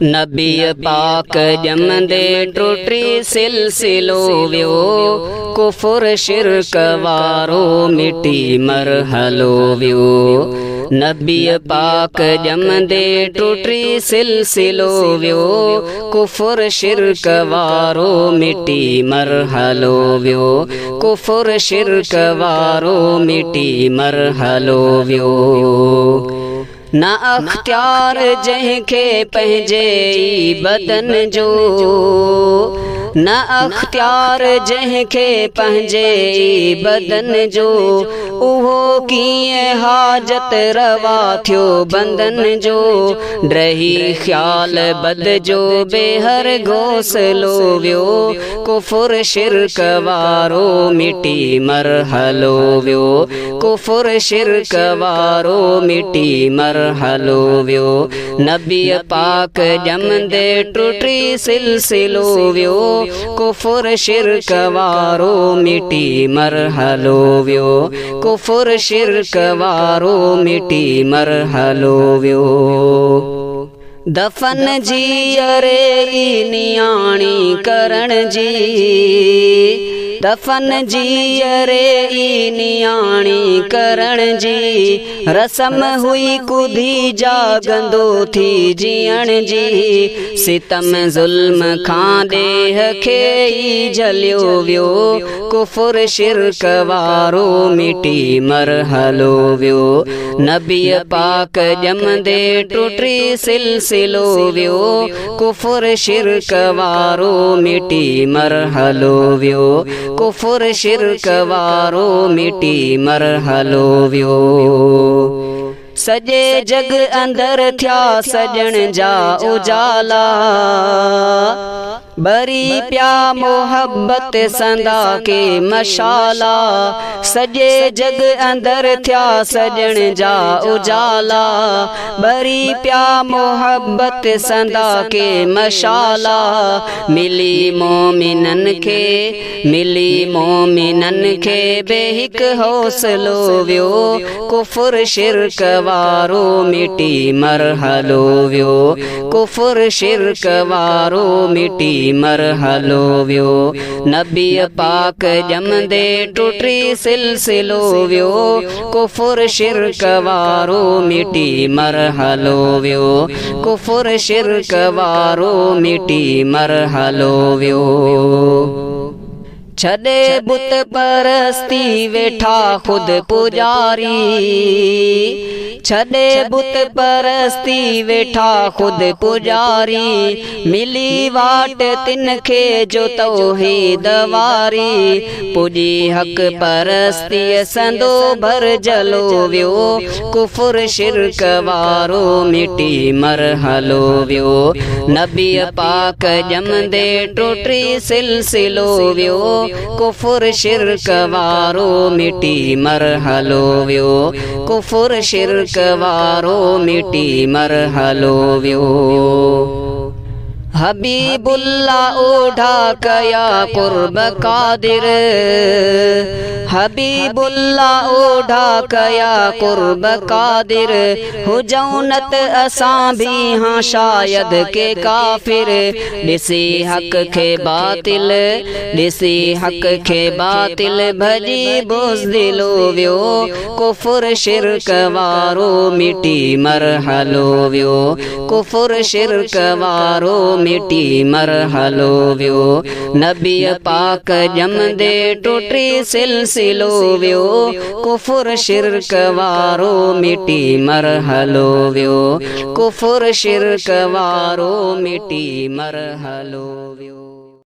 नबी पाक जमदे टुटी सिलसिलो वियो, कुफुर शिरक वारो मिटी मरहलो वियो। नबी पाक जमदे टुटी सिलसिलो वियो, कुफुर शिरक वारो मिटी मरहलो वियो। कुफुर शिरक वारो मिटी मरहलो वियो। न अख्तियार जंहिंखे पंहिंजे बदन जो, न अख्तियार जंहिंखे पंहिंजे बदन जो, उहो कीअं हाजत रवा थियो बंदन जो। ड्रही ख्याल बद जो बेहर घोसलो वियो, कुफुर शिरक वारो मिटी मरहलो वियो। कुफुर शिरक वारो मिटी मरहलो वियो। नबी पाक जमदे टुटी सिलसिलो वियो, कुफुर शिरक वारो मिटी मरहलो वियो। कुफुर शिरक वारो मिटी मरहलो वियो। दफन जी अरे नियाणी करण जी, दफन जी अरे नियाणी करण जी। रसम हुई कुधी जागंदो थी जियण जी। सितम ज़ुल्म खां देह खे ई झलियो वियो, कुफुर शिरक वारो मिटी मरहलो वियो। नबी पाक जमदे टुटी सिलसिलो वियो, कुफुर शिरक वारो मिटी मरहलो वियो। कुफुर शिरक वारो मिटी मरहलो वियो। सजे जग अंदर थिया सजण जा उजाला, बरी प्या मोहब्बत संदा के मशाला। सजे जग अंदर थिया सजण जा उजाला, बरी प्या मोहब्बत संदा के मशाला। मिली मोमिनन के, मिली मोमिनन के बेहिक हौसलो वियो, कुफुर शिरक वारो मिटी मरहलो वियो। कुफुर शिरक वारो मिटी मरहलो वियो। नबी पाक जमदे टुटी सिलसिलो वियो, कुफुर शिरक वारो मिटी मरहलो वियो। कुफुर शिरक वारो मिटी मरहलो वियो। छॾे बुत परस्ती वेठा खुद पुजारी, छॾे बुत परस्ती वेठा खुद पुजारी। मिली वाट तिनखे जो तौहीद वारी, पुजी हक परस्ती संदो भर जलो वियो। कुफुर शिरक वारो मिटी मरहलो वियो। नबी पाक जमदे टुटी सिलसिलो वियो, कुफुर शिरक वारो मिटी मरहलो वियो। कुफुर शिरक वारो मिटी मरहलो वियो। हबीबुल्लाह ओढ़ा कया कुर्ब कादिर, हबीबुल्लाह ओढ़ा कया कुर्ब कादिर। हुजौनत असां भी हाँ शायद के काफिर। ॾिसी हक खे बातिल, ॾिसी हक खे बातिल भजी बुज़दिलो वियो। कुफुर शिरक वारो मिटी मरहलो वियो। कुफुर शिरक वारो मिटी मरहलो वियो। नबी पाक जमदे टुटी सिलसिलो वियो, कुफुर शिरक वारो मिटी मरहलो वियो। कुफुर शिरक वारो मिटी मरहलो वियो।